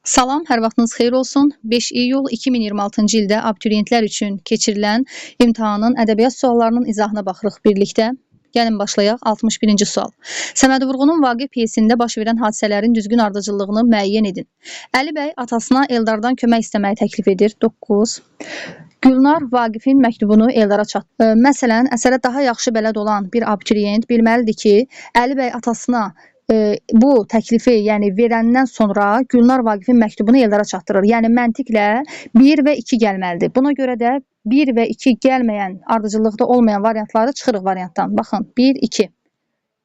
Salam, hər vaxtınız xeyir olsun. 5 iyul 2026-cı ildə abituriyentlər üçün keçirilən imtahanın ədəbiyyat suallarının izahına baxırıq birlikdə. Gəlin başlayaq. 61-ci sual. Səməd Vurğunun Vaqif pyesində baş verən hadisələrin düzgün ardıcıllığını müəyyən edin. Əli bəy atasına Eldardan kömək istəməyi təklif edir. 9. Gülnar Vaqifin məktubunu Eldara çatdırır. Məsələn, əsərə daha yaxşı bələd olan bir abituriyent bilməlidir ki, Əli bəy atasına bu təklifi, yəni verəndən sonra Gülnar Vaqifin məktubunu Eldara çatdırır. Yəni məntiqlə 1 və 2 gəlməlidir. Buna görə də 1 və 2 gəlməyən, ardıcıllıqda olmayan variantları çıxırıq variantdan. Baxın, 1, 2.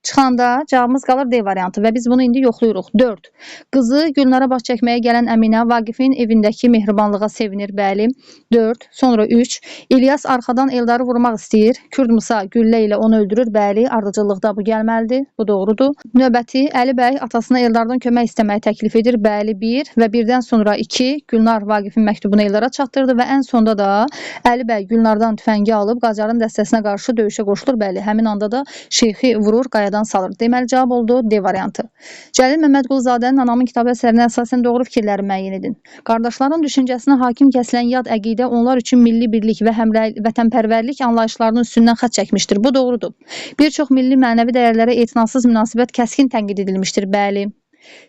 Çıxanda cavabımız qalır D variantı və biz bunu indi yoxlayırıq. 4. Qızı Gülnara baş çəkməyə gələn Əminə Vaqifin evindəki mehribanlığa sevinir. Bəli. 4. Sonra 3. İlyas arxadan Eldarı vurmaq istəyir. Kürd Musa güllə ilə onu öldürür. Bəli. Ardıcıllıqda bu gəlməlidir. Bu doğrudur. Növbəti Əli bəy atasına Eldardan kömək istəməyi təklif edir. Bəli. 1 və 1-dən sonra 2. Gülnar Vaqifin məktubunu Eldara çatdırdı və ən sonda da Əli bəy Gülnardan tüfəngi alıb Qacarın dəstəsinə qarşı döyüşə qoşulur. Bəli. Həmin anda da şeyxi vurur, qayadan salır. Deməli, cavab oldu D variantı. Cəlil Məmmədquluzadənin Anamın kitabı əsərinə əsasən doğru fikirləri müəyyən edin. Qardaşların düşüncəsinə hakim kəsilən yad əqidə onlar üçün milli birlik və vətənpərvərlik anlayışlarının üstündən xətt çəkmişdir. Bu doğrudur. Bir çox milli mənəvi dəyərlərə etinasız münasibət kəskin tənqid edilmişdir. Bəli.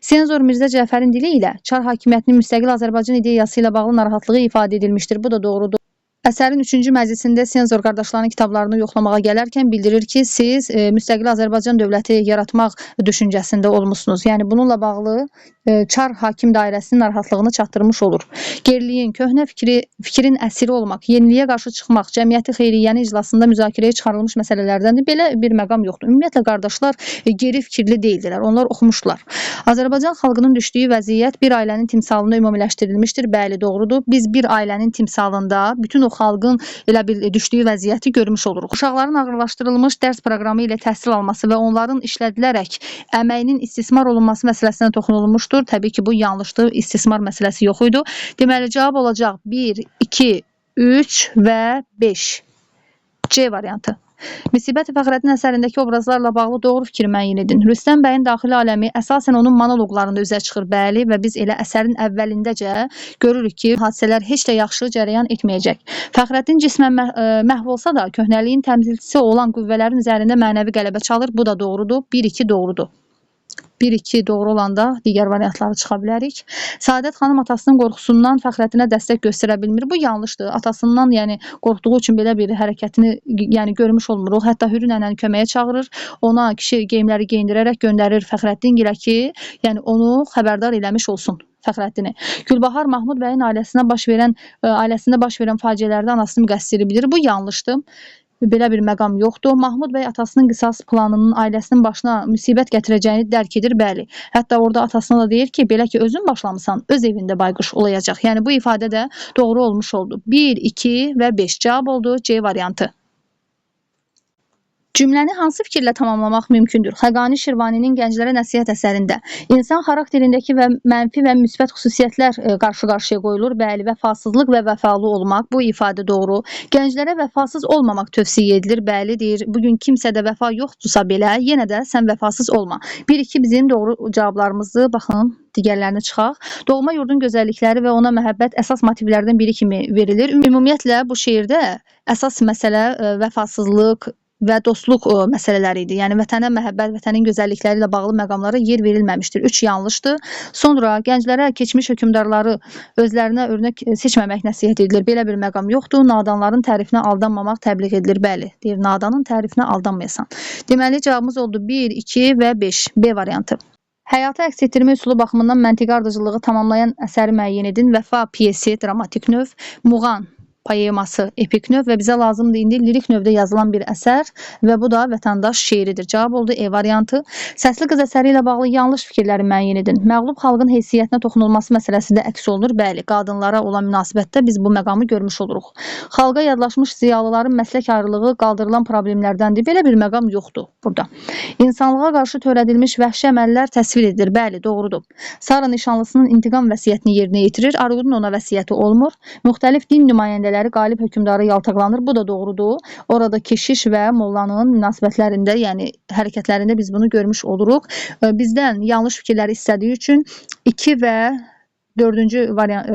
Senzor Mirzə Cəfərin dili ilə Çar hakimiyyətinin müstəqil Azərbaycan ideyası ilə bağlı narahatlığı ifadə edilmişdir. Bu da doğrudur. Əsərin 3-cü məclisində Senzor qardaşlarının kitablarını yoxlamağa gələrkən bildirir ki, siz müstəqil Azərbaycan dövləti yaratmaq düşüncəsində olmusunuz. Yəni, bununla bağlı Çar hakim dairəsinin narahatlığını çatdırmış olur. Geriliyin, köhnə fikrin əsiri olmaq, yeniliyə qarşı çıxmaq, cəmiyyəti xeyriyyənin iclasında müzakirəyə çıxarılmış məsələlərdəndir. Belə bir məqam yoxdur. Ümumiyyətlə, qardaşlar geri fikirli deyildilər. Onlar oxumuşlar. Azərbaycan xalqının düşdüyü vəziyyət bir ailənin timsalında ümumiləşdirilmişdir. Bəli, doğrudur. Biz bir ailənin timsalında bütün o xalqın elə bir düşdüyü vəziyyəti görmüş oluruq. Uşaqların ağırlaşdırılmış dərs proqramı ilə təhsil alması və onların işlədilərək əməyinin istismar olunması məsələsinə toxunulmuşdur. Təbii ki, bu yanlışdır. İstismar məsələsi yox idi. Deməli, cavab olacaq 1, 2, 3 və 5. C variantı. Müsibət Fəxrəddin əsərindəki obrazlarla bağlı doğru fikir müəyyən edin. Rüstəm bəyin daxili aləmi əsasən onun monoloqlarında üzə çıxır. Bəli və biz elə əsərin əvvəlindəcə görürük ki, hadisələr heç də yaxşı cərəyan etməyəcək. Fəxrəddin cismən məhv olsa da, köhnəliyin təmsilçisi olan qüvvələrin üzərində mənəvi qələbə çalır. Bu da doğrudur. 1-2 doğrudur. 1-2 doğru olanda digər variantları çıxa bilərik. Səadət xanım atasının qorxusundan Fəxrəddinə dəstək göstərə bilmir. Bu yanlışdır. Atasından qorxduğu üçün belə bir hərəkətini görmüş olmuruq. Hətta Hürü nənəni köməyə çağırır. Ona kişi geyimləri geyindirərək göndərir Fəxrəddin gilə ki, onu xəbərdar eləmiş olsun. Fəxrəddini. Gülbahar Mahmud bəyin ailəsində baş verən faciələrdə anasını müqəssiri bilir. Bu yanlışdır. Belə bir məqam yoxdur. Mahmud bəy atasının qisas planının ailəsinin başına müsibət gətirəcəyini dərk edir. Bəli. Hətta orada atasına da deyir ki, belə ki, özün başlamısan, öz evində bayquş olacaq. Yəni, bu ifadə də doğru olmuş oldu. 1, 2 və 5 cavab oldu. C variantı. Cümləni hansı fikirlə tamamlamaq mümkündür? Xəqani Şirvaninin Gənclərə nəsihət əsərində insan xarakterindəki və mənfi və müsbət xüsusiyyətlər qarşı-qarşıya qoyulur. Bəli, vəfasızlıq və vəfalı olmaq. Bu ifadə doğru. Gənclərə vəfasız olmamaq tövsiyə edilir. Bəli, deyir. Bugün kimsədə vəfa yoxdursa belə, yenə də sən vəfasız olma. 1-2 bizim doğru cavablarımızdır. Baxın, digərlərini çıxaq. Doğma yurdun gözəllikləri və ona məhəbbət əsas motivlərdən biri kimi verilir. Ümumiyyətlə, bu şeirdə əsas məsələ vəfasızlıq və dostluq məsələləri idi. Yəni, vətənə məhəbbət, vətənin gözəllikləri ilə bağlı məqamlara yer verilməmişdir. 3 yanlışdır. Sonra gənclərə keçmiş hökmdarları özlərinə örnək seçməmək nəsihət edilir. Belə bir məqam yoxdur. Nadanların tərifinə aldanmamaq təbliğ edilir. Bəli, deyir, nadanın tərifinə aldanmayasan. Deməli, cavabımız oldu 1, 2 və 5. B variantı. Həyatı əks etdirmə üsulu baxımından məntiqi ardıcıllığı tamamlayan əsəri müəyyən edin. Vəfa piyesi, dramatik növ, Muğan poeması, epik növ və bizə lazımdır indi lirik növdə yazılan bir əsər və bu da vətəndaş şeiridir. Cavab oldu E variantı. Səsli qız əsəri ilə bağlı yanlış fikirləri müəyyən edin. Məğlub xalqın heysiyyətinə toxunulması məsələsi də əks olunur. Bəli, qadınlara olan münasibətdə biz bu məqamı görmüş oluruq. Xalqa yadlaşmış ziyalıların məslək ayrılığı qaldırılan problemlərdəndir. Belə bir məqam yoxdur burada. İnsanlığa qarşı törədilmiş vəhşi əməllər təsvir edilir. Bəli, doğrudur. Sara nişanlısının intiqam vəsiyyətini yerinə yetirir. Arudun ona vəsiyyəti olmur. Müxtəlif din nümayəndələri qalib hökmdarı yaltaqlanır. Bu da doğrudur. Orada keşiş və mollanın münasibətlərində, yəni hərəkətlərində biz bunu görmüş oluruq. Bizdən yanlış fikirləri istədiyi üçün 2 və dördüncü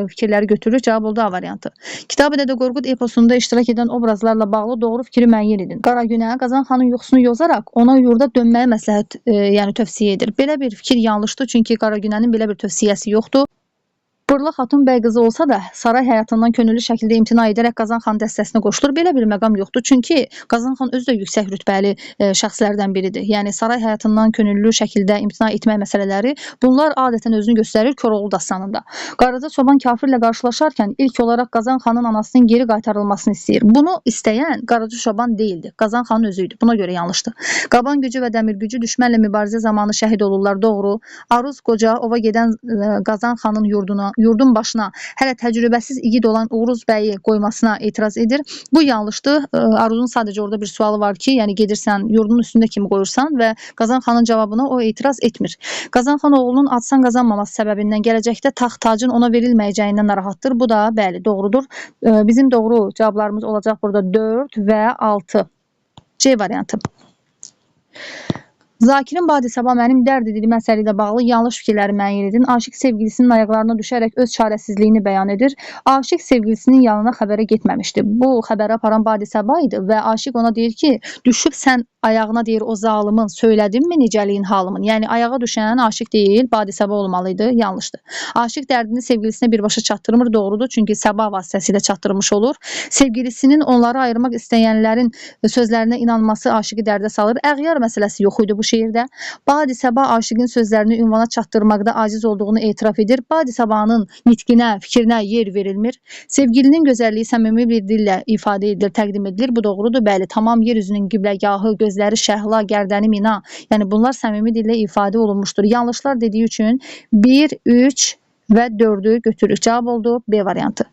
fikirləri götürürük. Cavab oldu A variantı. Kitab-ı Dədə Qorqud eposunda iştirak edən obrazlarla bağlı doğru fikri müəyyən edin. Qaragünə Qazan xanın yuxusunu yozaraq ona yurda dönməyi məsləhət, yəni tövsiyə edir. Belə bir fikir yanlışdır, çünki Qaragünənin belə bir tövsiyəsi yoxdur. Burla Xatun bəy qızı olsa da saray həyatından könüllü şəkildə imtina edərək Qazan xan dəstəsinə qoşulur. Belə bir məqam yoxdur, çünki Qazan xan özü də yüksək rütbəli şəxslərdən biridir. Yəni saray həyatından könüllü şəkildə imtina etmək məsələləri bunlar adətən özünü göstərir Koroğlu dastanında. Qaraca çoban kafirlə qarşılaşarkən ilk olaraq Qazan xanın anasının geri qaytarılmasını istəyir. Bunu istəyən Qaraca çoban deyildi, Qazan xanın özü idi. Buna görə yanlışdır. Qaban gücü və dəmir gücü düşmənlə mübarizə zamanı şəhid olurlar, doğru. Aruz qoca ova gedən Qazan xanın yurdun başına hələ təcrübəsiz igid olan Uruz bəyi qoymasına etiraz edir. Bu yanlışdır. Aruzun sadəcə orada bir sualı var ki, yəni gedirsən yurdun üstündə kimi qoyursan və Qazan xanın cavabına o etiraz etmir. Qazan xan oğlunun adsan qazanmaması səbəbindən gələcəkdə taxt tacın ona verilməyəcəyindən narahatdır. Bu da bəli doğrudur. Bizim doğru cavablarımız olacaq burada 4 və 6. C variantı. Zakirin Badi Sabah mənim dərd edilmə əsəri ilə bağlı yanlış fikirləri müəyyən edin. Aşiq sevgilisinin ayaqlarına düşərək öz çarəsizliyini bəyan edir. Aşiq sevgilisinin yanına xəbərə getməmişdi. Bu xəbəri aparan Badi Sabah idi və aşiq ona deyir ki, düşüb sən ayağına deyir o zalımın, söylədinmi necəliyin halımın? Yəni ayağa düşən aşiq deyil, Badi Sabah olmalıydı. Yanlışdır. Aşiq dərdini sevgilisine birbaşa çatdırmır, doğrudur. Çünki Sabah vasitəsilə çatdırmış olur. Sevgilisinin onları ayırmaq istəyənlərin sözlərinə inanması aşiqi dərdə salır. Əğyar məsələsi yox idi bu şeirdə. Badi Sabah aşiqin sözlərini ünvana çatdırmaqda aciz olduğunu etiraf edir. Badi Sabahın nitqinə, fikrinə yer verilmir. Sevgilinin gözəlliyi səmimi bir dillə ifadə edilir, təqdim edilir. Bu doğrudur. Bəli, tamam yer üzünün qibləgahı, gözləri şəhla, gərdəni mina. Yəni bunlar səmimi dillə ifadə olunmuşdur. Yanlışlar dediyi üçün 1, 3 və 4'ü götürürük. Cavab oldu B variantı.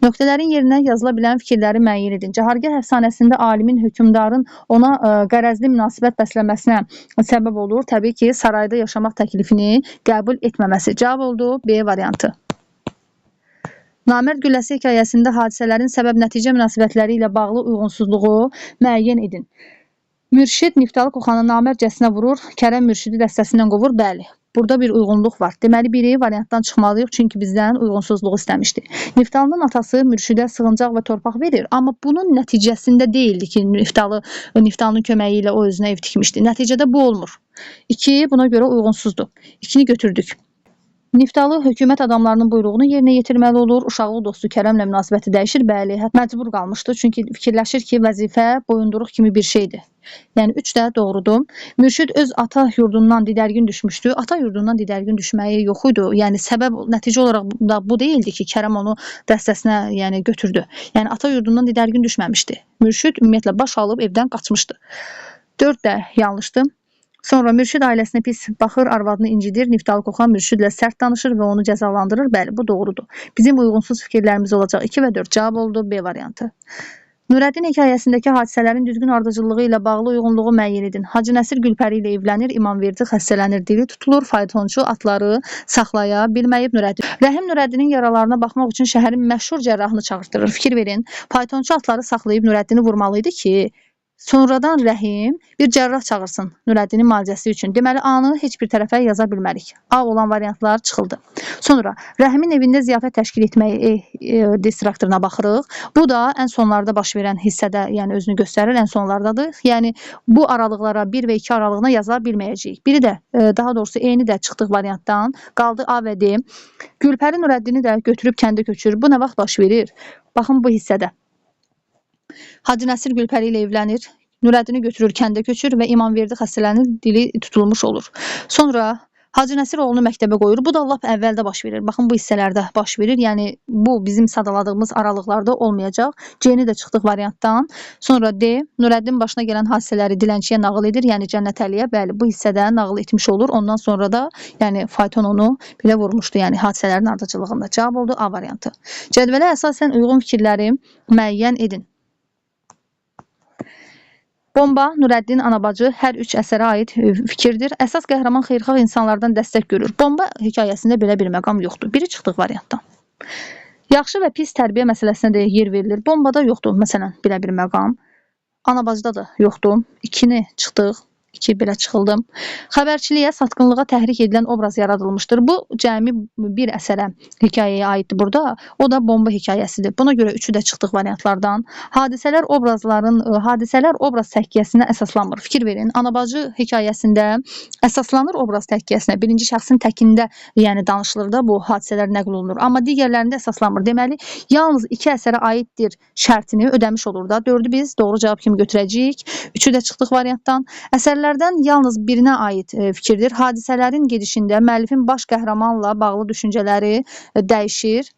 Nöqtələrin yerinə yazıla bilən fikirləri müəyyən edin. Cahargah əfsanəsində alimin, hökmdarın ona qərəzli münasibət bəsləməsinə səbəb olur. Təbii ki, sarayda yaşamaq təklifini qəbul etməməsi. Cavab oldu B variantı. Namərd Gülləsi hekayəsində hadisələrin səbəb-nəticə münasibətləri ilə bağlı uyğunsuzluğu müəyyən edin. Mürşid Niftalı Qoxanı namərcəsinə vurur, Kərəm Mürşidi dəstəsindən qovur. Bəli, burada bir uyğunluq var. Deməli, biri variantdan çıxmalıyıq, çünki bizdən uyğunsuzluğu istəmişdi. Niftalının atası Mürşidə sığıncaq və torpaq verir, amma bunun nəticəsində deyildi ki, Niftalının köməyi ilə o özünə ev tikmişdi. Nəticədə bu olmur. 2, buna görə uyğunsuzdur. 2'ni götürdük. Niftalı hökumət adamlarının buyruğunu yerinə yetirməli olur. Uşaqlıq dostu Kərəmlə münasibəti dəyişir. Bəli, məcbur qalmışdı. Çünki fikirləşir ki, vəzifə boyunduruq kimi bir şeydir. Yəni 3 də doğrudur. Mürşid öz ata yurdundan didərgin düşmüşdü. Ata yurdundan didərgin düşməyi yox idi. Yəni səbəb, nəticə olaraq da bu deyildi ki, Kərəm onu dəstəsinə yəni götürdü. Yəni ata yurdundan didərgin düşməmişdi. Mürşid ümumiyyətlə baş alıb evdən qaçmışdı. 4 də yanlışdır. Sonra Mürşid ailəsinə pis baxır, arvadını incidir. Niftalı Qoxan Mürşidlə sərt danışır və onu cəzalandırır. Bəli, bu doğrudur. Bizim uyğunsuz fikirlərimiz olacaq 2 və 4. Cavab oldu B variantı. Nurəddin hekayəsindəki hadisələrin düzgün ardıcıllığı ilə bağlı uyğunluğu müəyyən edin. Hacı Nəsir Gülpəri ilə evlənir, İmamverdi xəstələnir, dili tutulur, faytonçu atları saxlaya bilməyib Nurəddin. Rəhim Nurəddinin yaralarına baxmaq üçün şəhərin məşhur cərrahını çağırtdırır. Fikir verin, faytonçu atları saxlayıb Nurəddini vurmalıydı ki, sonradan Rəhim bir cərrah çağırsın Nurəddinin müalicəsi üçün. Deməli, A-nı heç bir tərəfə yaza bilmərik. A olan variantlar çıxıldı. Sonra Rəhimin evində ziyafət təşkil etməyi distraktoruna baxırıq. Bu da ən sonlarda baş verən hissədə, yəni özünü göstərir, ən sonlardadır. Yəni bu aralıqlara 1 və 2 aralığına yaza bilməyəcəyik. Biri də, daha doğrusu E-ni də çıxdıq variantdan. Qaldı A və D. Gülpəri Nurəddini də götürüb kəndə köçür. Bu nə vaxt baş verir? Baxın bu hissədə. Hacı Nəsir Gülpəri ilə evlənir, Nurəddini götürür, kəndə köçür və İmamverdi xəstələnir, dili tutulmuş olur. Sonra Hacı Nəsir oğlunu məktəbə qoyur. Bu da lap əvvəldə baş verir. Baxın bu hissələrdə baş verir. Yəni bu bizim sadaladığımız aralıqlarda olmayacaq. C-ni də çıxdıq variantdan. Sonra D, Nurəddin başına gələn hadisələri dilənçiyə nağıl edir. Yəni Cənnət Əliyə, bəli, bu hissədə nağıl etmiş olur. Ondan sonra da yəni fayton onu belə vurmuşdu. Yəni hadisələrin ardıcıllığında. Cavab oldu A variantı. Cədvələ əsasən uyğun fikirləri müəyyən edin. Bomba, Nurəddin, Anabacı hər 3 əsərə aid fikirdir. Əsas qəhrəman xeyirxah insanlardan dəstək görür. Bomba hekayəsində belə bir məqam yoxdur. Biri çıxdıq variantdan. Yaxşı və pis tərbiyə məsələsinə də yer verilir. Bombada yoxdur, məsələn, belə bir məqam. Anabacıda da yoxdur. 2'ni çıxdıq. 2 belə çıxıldı. Xəbərçiliyə, satqınlığa təhrik edilən obraz yaradılmışdır. Bu cəmi bir əsərə, hekayəyə aiddir burada. O da bomba hekayəsidir. Buna görə üçü də çıxdıq variantlardan. Hadisələr obraz təkkiyəsinə əsaslanmır. Fikir verin. Ana-bacı hekayəsində əsaslanır obraz təkkiyəsinə. Birinci şəxsin təkində, yəni danışılır da bu hadisələr nəql olunur. Amma digərlərində əsaslanmır. Deməli, yalnız 2 əsərə aiddir şərtini ödəmiş olur da. 4-ü biz doğru cavab kimi götürəcəyik. 3-ü də çıxdıq variantdan. Əsərlərdən yalnız birinə aid fikirdir. Hadisələrin gedişində müəllifin baş qəhrəmanla bağlı düşüncələri dəyişir.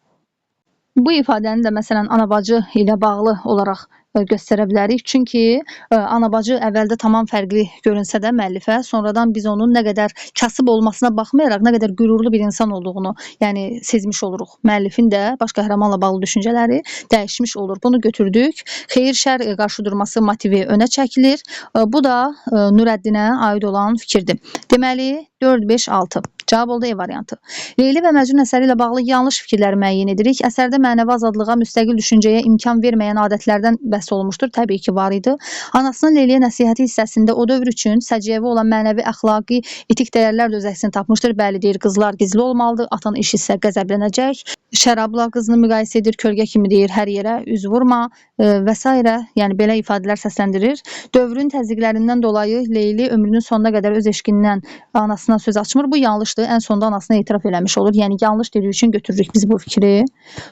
Bu ifadəni də məsələn ana-bacı ilə bağlı olaraq göstərə bilərik. Çünki ana-bacı əvvəldə tamam fərqli görünsə də müəllifə, sonradan biz onun nə qədər kasıb olmasına baxmayaraq nə qədər qürurlu bir insan olduğunu, yəni sezmiş oluruq. Müəllifin də baş qəhrəmanla bağlı düşüncələri dəyişmiş olur. Bunu götürdük. Xeyir-şər qarşıdurması motivi önə çəkilir. Bu da Nurəddinə aid olan fikirdir. Deməli 4, 5, 6. Cavab oldu E variantı. Leyli və Məcnun əsəri ilə bağlı yanlış fikirləri müəyyən edirik. Əsərdə mənəvi azadlığa, müstəqil düşüncəyə imkan verməyən adətlərdən bəhs olunmuşdur. Təbii ki, var idi. Anasının Leyliyə nəsihəti hissəsində o dövr üçün səciyyəvi olan mənəvi, əxlaqi, etik dəyərlər də öz əksini tapmışdır. Bəli, deyir, qızlar gizli olmalıdır, atan eşitsə qəzəblənəcək. Şərabla qızını müqayisə edir, kölgə kimi deyir, hər yerə üz vurma və s. Yəni belə ifadələr səsləndirir. Dövrün təzyiqlərindən dolayı Leyli ömrünün sonuna qədər öz eşqindən anasına söz açmır. Bu yanlışdır. Ən sonda anasına etiraf eləmiş olur. Yəni yanlış dediyi üçün götürürük biz bu fikri.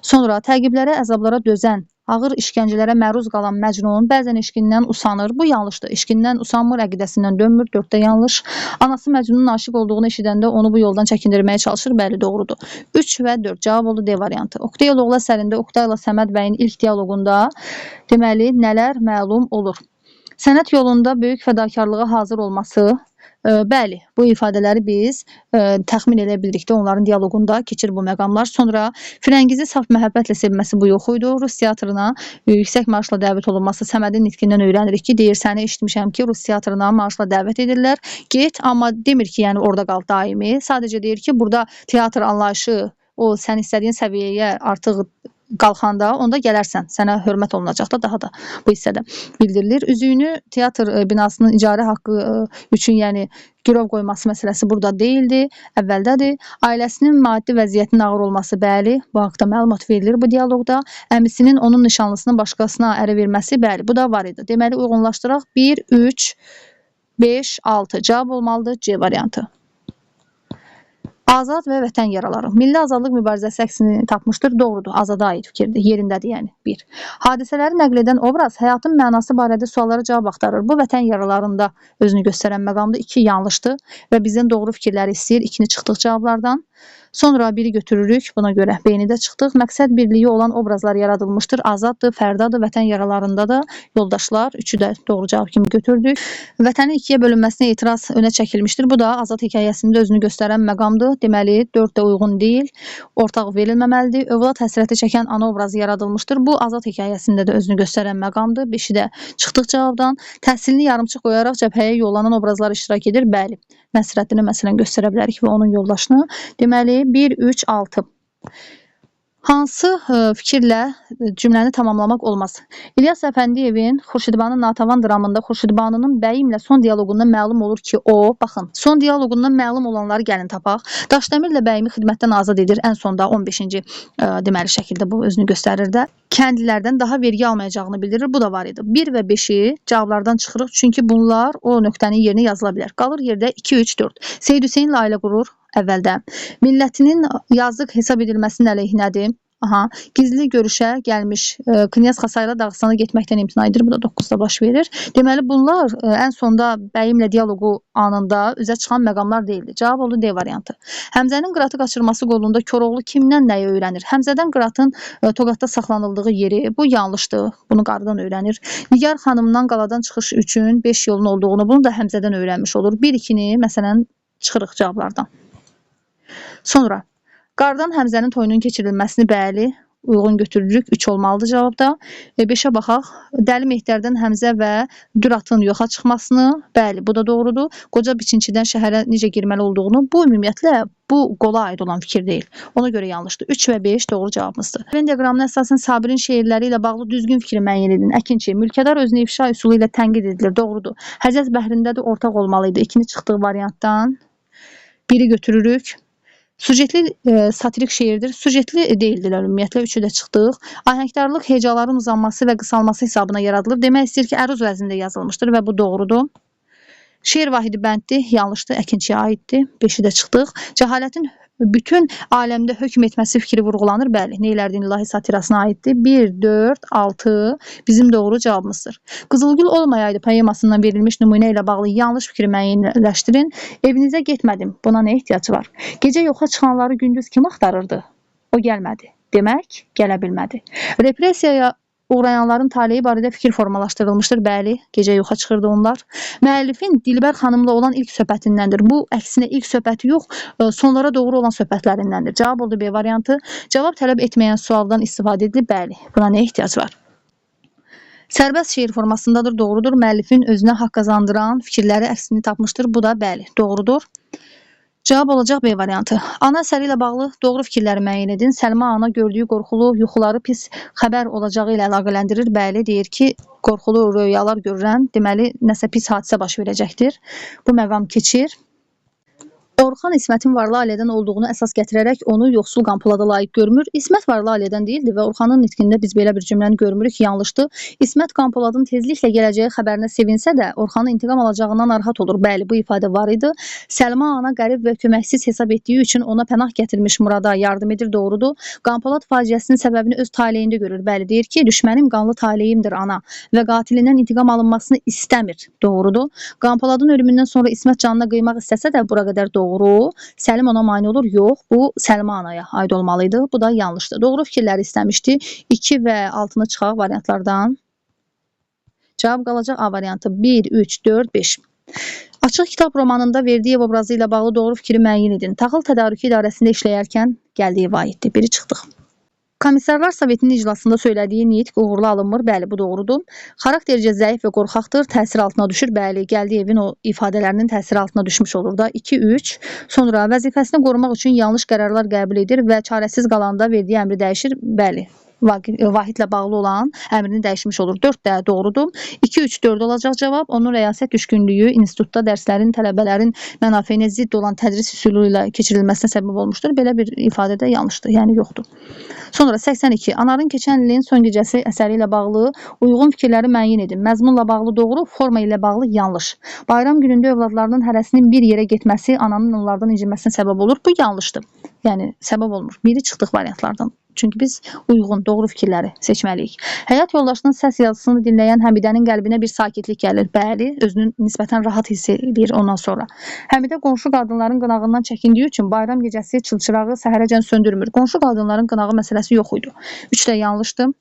Sonra təqiblərə, əzablara dözən, ağır işgəncələrə məruz qalan Məcnun bəzən eşqindən usanır. Bu yanlışdır. Eşqindən usanmır, əqidəsindən dönmür. 4-də yanlış. Anası Məcnunun aşiq olduğunu eşidəndə onu bu yoldan çəkindirməyə çalışır. Bəli, doğrudur. 3 və 4 cavab oldu D variantı. Oqtay Yoloğlu əsərində Oqtayla Səməd bəyin ilk dialoqunda deməli nələr məlum olur? Sənət yolunda böyük fədakarlığa hazır olması. Bəli, bu ifadələri biz təxmin edə bildik də onların dialoqunda keçir bu məqamlar. Sonra Firəngizi saf məhəbbətlə sevməsi bu yox idi. Rus teatrına yüksək maaşla dəvət olunması Səmədin nitqindən öyrənirik ki, deyir səni eşitmişəm ki, Rus teatrına maaşla dəvət edirlər. Get, amma demir ki, yəni orada qal daimi. Sadəcə deyir ki, burada teatr anlayışı o sən istədiyin səviyyəyə artıq qalxanda onda gələrsən. Sənə hörmət olunacaq da daha da bu hissədə bildirilir. Üzüyünü teatr binasının icarə haqqı üçün, yəni girov qoyması məsələsi burada deyildi, əvvəldədir. Ailəsinin maddi vəziyyətinin ağır olması, bəli, bu haqda məlumat verilir bu dialoqda. Əmisinin onun nişanlısının başqasına ərə verməsi, bəli, bu da var idi. Deməli, uyğunlaşdıraq 1, 3, 5, 6 cavab olmalıdır C variantı. Azad və vətən yaraları. Milli azadlıq mübarizəsi əksini tapmışdır. Doğrudur, azada aid fikirdir. Yerindədir yəni. 1. Hadisələri nəql edən obraz həyatın mənası barədə suallara cavab axtarır. Bu vətən yaralarında özünü göstərən məqamdır. 2 yanlışdır və bizdən doğru fikirləri istəyir. 2-ni çıxdıq cavablardan. Sonra 1-i götürürük. Buna görə B-ni də çıxdıq. Məqsəd birliyi olan obrazlar yaradılmışdır. Azaddır, fərdadır, vətən yaralarında da yoldaşlar. 3-ü də doğru cavab kimi götürdük. Vətənin 2-yə bölünməsinə etiraz önə çəkilmişdir. Bu da Azad hekayəsində özünü göstərən məqamdır. Deməli, 4 də uyğun deyil. Ortaq verilməməlidir. Övlad həsrəti çəkən ana obrazı yaradılmışdır. Bu Azad hekayəsində də özünü göstərən məqamdır. 5-i də çıxdıq cavabdan. Təhsilini yarımçıq qoyaraq cəbhəyə yollanan obrazlar iştirak edir. Bəli. Nəsrəddini məsələn göstərə bilərik və onun yoldaşını. Deməli 1, 3, 6. Hansı fikirlə cümləni tamamlamaq olmaz? İlyas Əfəndiyevin Xurşidbanı Natəvan dramında Xurşidbanının bəyimlə son dialoqundan məlum olur ki, o, baxın, son dialoqundan məlum olanları gəlin tapaq. Daşdəmirlə bəyimi xidmətdən azad edir. Ən sonda 15-ci deməli şəkildə bu özünü göstərir də. Kəndlilərdən daha vergi almayacağını bildirir. Bu da var idi. 1 və 5-i cavablardan çıxırıq. Çünki bunlar o nöqtənin yerinə yazıla bilər. Qalır yerdə 2, 3, 4. Seyid Hüseynlə ailə qurur əvvəldə. Millətinin yazıq hesab edilməsinin əleyhinədir. Aha, gizli görüşə gəlmiş Knyaz Xasayla Dağıstana getməkdən imtina edir. Bu da 9-da baş verir. Deməli, bunlar ən sonda bəyimlə dialoqu anında üzə çıxan məqamlar deyildi. Cavab oldu D variantı. Həmzənin Qıratı qaçırması qolunda Koroğlu kimdən nəyi öyrənir? Həmzədən Qıratın Toqatda saxlanıldığı yeri, bu yanlışdır. Bunu qardan öyrənir. Nigar xanımdan qaladan çıxış üçün 5 yolun olduğunu, bunu da Həmzədən öyrənmiş olur. 1-2-ni məsələn çıxırıq cavablardan. Sonra Qardan Həmzənin toyunun keçirilməsini, bəli, uyğun götürürük. 3 olmalıdır cavabda. 5-ə baxaq. Dəli Mehdərdən Həmzə və Düratın yoxa çıxmasını. Bəli, bu da doğrudur. Qoca biçinçidən şəhərə necə girməli olduğunu. Bu ümumiyyətlə bu qola aid olan fikir deyil. Ona görə yanlışdır. 3 və 5 doğru cavabımızdır. Venn diaqramına əsasən Sabirin şeirləri ilə bağlı düzgün fikri müəyyən edin. Əkinçi, mülkədar özünü ifşa üsulu ilə tənqid edilir. Doğrudur. Həzəz bəhrində də ortaq olmalıydı. İkini çıxdığı variantdan biri götürürük. Sujetli satirik şeirdir. Sujetli deyildilər ümumiyyətlə. Üçü də çıxdıq. Ahəngdarlıq hecaların uzanması və qısalması hesabına yaradılır. Demək istəyir ki, əruz vəznində yazılmışdır və bu doğrudur. Şeir vahidi bənddir. Yanlışdır. Əkinçiyə aiddir. 5-i də çıxdıq. Cəhalətin bütün aləmdə hökm etməsi fikri vurğulanır. Bəli, Neylərdin ilahi satirasına aiddir. 1, 4, 6 bizim doğru cavabımızdır. Qızılgül olmayaydı poemasından verilmiş nümunə ilə bağlı yanlış fikri müəyyənləşdirin. Evinizə getmədim. Buna nə ehtiyac var? Gecə yoxa çıxanları gündüz kim axtarırdı? O gəlmədi. Demək, gələ bilmədi. Repressiyaya uğrayanların taleyi barədə fikir formalaşdırılmışdır. Bəli, gecə yoxa çıxırdı onlar. Müəllifin Dilbər xanımla olan ilk söhbətindəndir. Bu, əksinə ilk söhbəti yox, sonlara doğru olan söhbətlərindəndir. Cavab oldu B variantı. Cavab tələb etməyən sualdan istifadə edilir. Bəli, buna nə ehtiyac var? Sərbəst şeir formasındadır. Doğrudur. Müəllifin özünə haqq qazandıran fikirləri əksini tapmışdır. Bu da bəli, doğrudur. Cavab olacaq B variantı. Ana əsəri ilə bağlı doğru fikirləri müəyyən edin. Səlma ana gördüyü qorxulu yuxuları pis xəbər olacağı ilə əlaqələndirir. Bəli, deyir ki, qorxulu röyalar görürəm. Deməli, nəsə pis hadisə baş verəcəkdir. Bu məqam keçir. Orxan İsmətin varlı ailədən olduğunu əsas gətirərək onu yoxsul Qampolada layiq görmür. İsmət varlı ailədən deyildi və Orxanın nitqində biz belə bir cümləni görmürük. Yanlışdır. İsmət Qampoladın tezliklə gələcəyi xəbərinə sevinsə də Orxanın intiqam alacağından narahat olur. Bəli, bu ifadə var idi. Səlma ana qərib və köməksiz hesab etdiyi üçün ona pənah gətirmiş Murada yardım edir. Doğrudur. Qampolad faciəsinin səbəbini öz taleyində görür. Bəli, deyir ki, düşmənim qanlı taleyimdir ana və qatilindən intiqam alınmasını istəmir. Doğrudur. Qampoladın ölümündən sonra İsmət canına qıymaq istəsə də bura qədər doğru. Səlim ona mane olur. Yox, bu Səlma anaya aid olmalıydı. Bu da yanlışdır. Doğru fikirləri istəmişdi. 2 və 6-nı çıxaq variantlardan. Cavab qalacaq A variantı. 1, 3, 4, 5. Açıq kitab romanında Verdiyev obrazı ilə bağlı doğru fikri müəyyən edin. Taxıl tədarükü idarəsində işləyərkən Gəldiyev aiddir. Biri çıxdıq. Komissarlar Sovetinin iclasında söylədiyi nitq uğurlu alınmır. Bəli, bu doğrudur. Xaraktercə zəif və qorxaqdır. Təsir altına düşür. Bəli, Gəldiyevin o ifadələrinin təsir altına düşmüş olur da. 2, 3. Sonra vəzifəsini qorumaq üçün yanlış qərarlar qəbul edir və çarəsiz qalanda verdiyi əmri dəyişir. Bəli, Vahidlə bağlı olan əmrini dəyişmiş olur. 4 də doğrudur. 2, 3, 4 olacaq cavab. Onun rəyasət düşkünlüyü institutda dərslərin, tələbələrin mənafeyinə zidd olan tədris üsulu ilə keçirilməsinə səbəb olmuşdur. Belə bir ifadə də yanlışdır, yəni yoxdur. Sonra 82. Anarın keçən ilin son gecəsi əsəri ilə bağlı uyğun fikirləri müəyyən edin. Məzmunla bağlı doğru, forma ilə bağlı yanlış. Bayram günündə övladlarının hərəsinin bir yerə getməsi ananın onlardan inciməsinə səbəb olur. Bu yanlışdır. Yəni səbəb olmur. Biri çıxdıq variantlardan. Çünki biz uyğun, doğru fikirləri seçməliyik. Həyat yoldaşının səs yazısını dinləyən Həmidənin qəlbinə bir sakitlik gəlir. Bəli, özünün nisbətən rahat hiss edir ondan sonra. Həmidə qonşu qadınların qınağından çəkindiyi üçün bayram gecəsi çılçırağı səhərəcən söndürmür. Qonşu qadınların qınağı məsələsi yox idi. 3 də yanlışdır.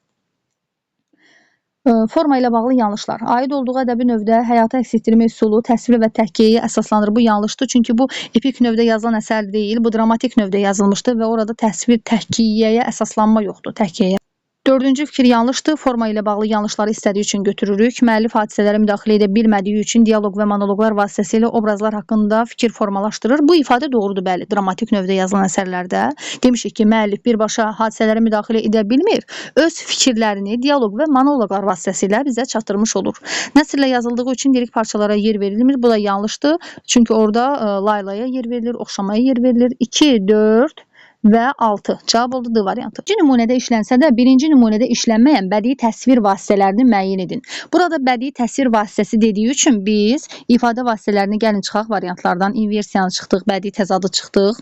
Forma ilə bağlı yanlışlar. Aid olduğu ədəbi növdə həyata əks etdirmə üsulu, təsvir və təhkiyəyə əsaslanır. Bu yanlışdır. Çünki bu epik növdə yazılan əsər deyil. Bu dramatik növdə yazılmışdır və orada təsvir, təhkiyəyə əsaslanma yoxdur. Təhkiyəyə. 4-cü fikir yanlışdır. Forma ilə bağlı yanlışları istədiyi üçün götürürük. Müəllif hadisələrə müdaxilə edə bilmədiyi üçün dialoq və monoloqlar vasitəsilə obrazlar haqqında fikir formalaşdırır. Bu ifadə doğrudur, bəli. Dramatik növdə yazılan əsərlərdə demişik ki, müəllif birbaşa hadisələrə müdaxilə edə bilmir. Öz fikirlərini dialoq və monoloqlar vasitəsilə bizə çatdırmış olur. Nəsrlə yazıldığı üçün lirik parçalara yer verilmir. Bu da yanlışdır. Çünki orada laylaya yer verilir, oxşamaya yer verilir. 2, 4 və 6. Cavab oldu D variantı. İkinci nümunədə işlənsə də, birinci nümunədə işlənməyən bədii təsvir vasitələrini müəyyən edin. Burada bədii təsvir vasitəsi dediyi üçün biz ifadə vasitələrini gəlin çıxaq variantlardan. İnversiyanı çıxdıq, bədii təzadı çıxdıq.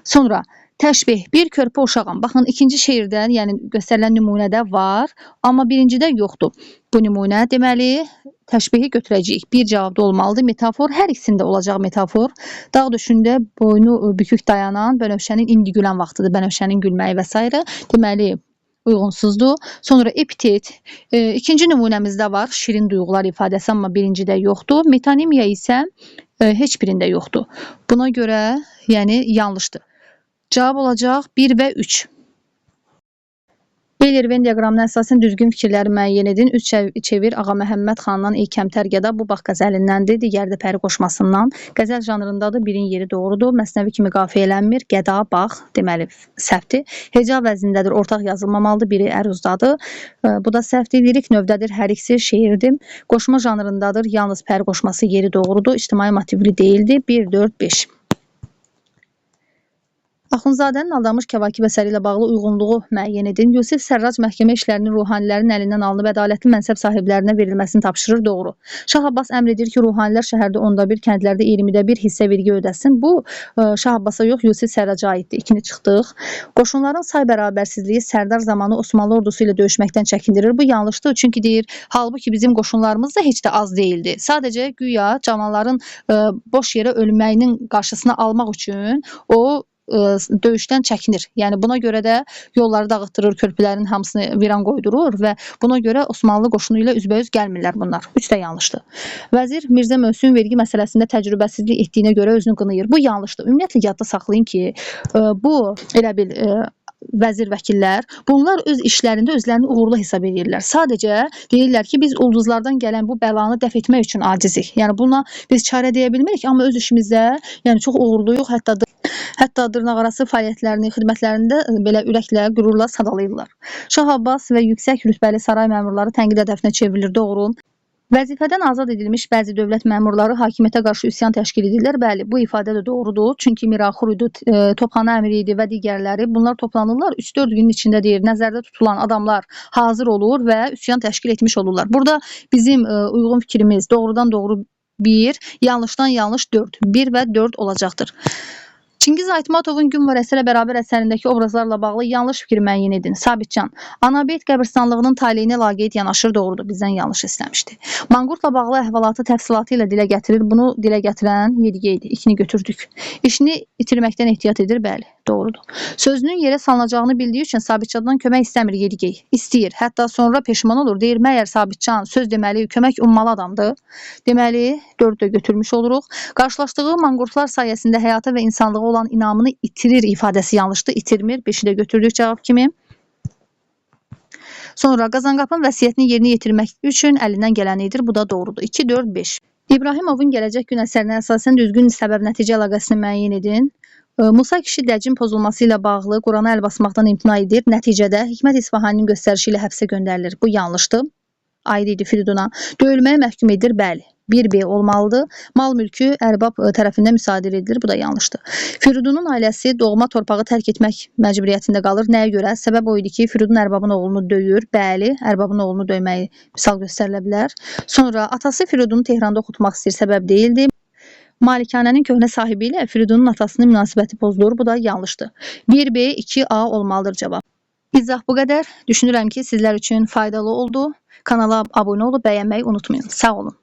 Sonra təşbih, bir körpə uşağam. Baxın, ikinci şeirdən, yəni göstərilən nümunədə var, amma birincidə yoxdur. Bu nümunə deməli təşbihi götürəcəyik. Bir cavabda olmalıdır. Metafor, hər ikisində olacaq metafor. Dağ döşündə boynu bükük dayanan Bənövşənin indi gülən vaxtıdır. Bənövşənin gülməyi və s. Deməli, uyğunsuzdur. Sonra epitet. İkinci nümunəmizdə var. Şirin duyğular ifadəsi, amma birincidə yoxdur. Metonimiya isə heç birində yoxdur. Buna görə, yəni yanlışdır. Cavab olacaq 1 və 3. Meyler-Venn diaqramına əsasən düzgün fikirləri müəyyən edin. Üç çevir Ağa Məhəmməd xandan İlk Kəmtərgədə bu bax qəzəlindəndir. Digəri də Pəri qoşmasından. Qəzəl janrındadır. Birin yeri doğrudur. Məsnəvi kimi qafiyələnmir. Gəda, bax, deməli səhvdir. Heca vəznindədir. Ortaq yazılmamalıdır. Biri əruzdadır. Bu da səhvdir. Lirik növdədir. Hər ikisi şeirdir. Qoşma janrındadır. Yalnız Pəri qoşması yeri doğrudur. İctimai motivli deyildi. 1, 4, 5. Axundzadənin Aldanmış Kəvakib əsəri ilə bağlı uyğunluğu müəyyən edin. Yusif Sərrac məhkəmə işlərinin ruhanilərin əlindən alınıb ədalətli mənsəb sahiblərinə verilməsini tapşırır. Doğru. Şah Abbas əmr edir ki, ruhanilər şəhərdə 1/10, kəndlərdə 20/1 hissə vergi ödəsin. Bu Şah Abbasa yox, Yusif Sərraca aiddir. İkini çıxdıq. Qoşunların say bərabərsizliyi Sərdar zamanı Osmanlı ordusu ilə döyüşməkdən çəkindirir. Bu yanlışdır. Çünki deyir, halbuki bizim qoşunlarımız da heç də az deyildi. Sadəcə güya cavanların boş yerə ölməyinin qarşısını almaq üçün o döyüşdən çəkinir. Yəni buna görə də yolları dağıtdırır, körpülərin hamısını viran qoydurur və buna görə Osmanlı qoşunu ilə üzbəüz gəlmirlər bunlar. 3 də yanlışdır. Vəzir Mirzə Möhsün vergi məsələsində təcrübəsizlik etdiyinə görə özünü qınayır. Bu yanlışdır. Ümumiyyətlə yadda saxlayın ki, bu elə bil vəzir vəkillər, bunlar öz işlərində özlərini uğurlu hesab edirlər. Sadəcə deyirlər ki, biz ulduzlardan gələn bu bəlanı dəf etmək üçün acizik. Yəni buna biz çarə deyə bilmirik, amma öz işimizdə yəni çox uğurluyuq, hətta dırnaqarası fəaliyyətlərini, xidmətlərində belə ürəklə, qürurla sadalayırlar. Şah Abbas və yüksək rütbəli saray məmurları tənqid hədəfinə çevrilir. Doğru. Vəzifədən azad edilmiş bəzi dövlət məmurları hakimiyyətə qarşı üsyan təşkil edirlər. Bəli, bu ifadə də doğrudur. Çünki Miraxur idi, Topxana əmiri idi və digərləri. Bunlar toplanırlar. 3-4 günün içində deyir, nəzərdə tutulan adamlar hazır olur və üsyan təşkil etmiş olurlar. Burada bizim uyğun fikrimiz doğrudan doğru 1, yanlışdan yanlış 4. 1 və 4 olacaqdır. Çingiz Aytmatovun Gün var əsərlə bərabər əsərindəki obrazlarla bağlı yanlış fikir müəyyən edin. Sabitcan, Anabeyt qəbirstanlığının taleyinə laqeyd yanaşır. Doğrudur, bizdən yanlış istəmişdi. Manqurtla bağlı əhvalatı təfsilatı ilə dilə gətirir. Bunu dilə gətirən Yedigey idi. 2-ni götürdük. İşini itirməkdən ehtiyat edir. Bəli, doğrudur. Sözünün yerə salınacağını bildiyi üçün Sabitcandan kömək istəmir Yedigey. İstəyir. Hətta sonra peşman olur. Deyir, məyər Sabitcan söz deməli, kömək ummalı adamdır. Deməli, 4 də götürmüş oluruq. Qarşılaşdığı manqurtlar sayəsində həyata və insanlığa olan inamını itirir ifadəsi yanlışdır. İtirmir. 5-i də götürdük cavab kimi. Sonra Qazanqapın vəsiyyətini yerinə yetirmək üçün əlindən gələn edir. Bu da doğrudur. 2, 4, 5. İbrahimovun Gələcək Gün əsərinə əsasən düzgün səbəb-nəticə əlaqəsini müəyyən edin. Musa kişi dəcin pozulması ilə bağlı Qurana əl basmaqdan imtina edir. Nəticədə Hikmət İsfahaninin göstərişi ilə həbsə göndərilir. Bu yanlışdır. Aid idi Firiduna. Döyülməyə məhkum edir. Bəli. 1B olmalıdır. Mal mülkü ərbab tərəfindən müsadirə edilir. Bu da yanlışdır. Firidunun ailəsi doğma torpağı tərk etmək məcburiyyətində qalır. Nəyə görə? Səbəb o idi ki, Firidun ərbabın oğlunu döyür. Bəli, ərbabın oğlunu döyməyi misal göstərilə bilər. Sonra atası Firidunu Tehranda oxutmaq istəyir. Səbəb deyildi. Malikanənin köhnə sahibi ilə Firidunun atasının münasibəti pozulur. Bu da yanlışdır. 1B, 2A olmalıdır cavab. İzah bu qədər. Düşünürəm ki, sizlər üçün faydalı oldu. Kanala abunə olub bəyənməyi unutmayın. Sağ olun.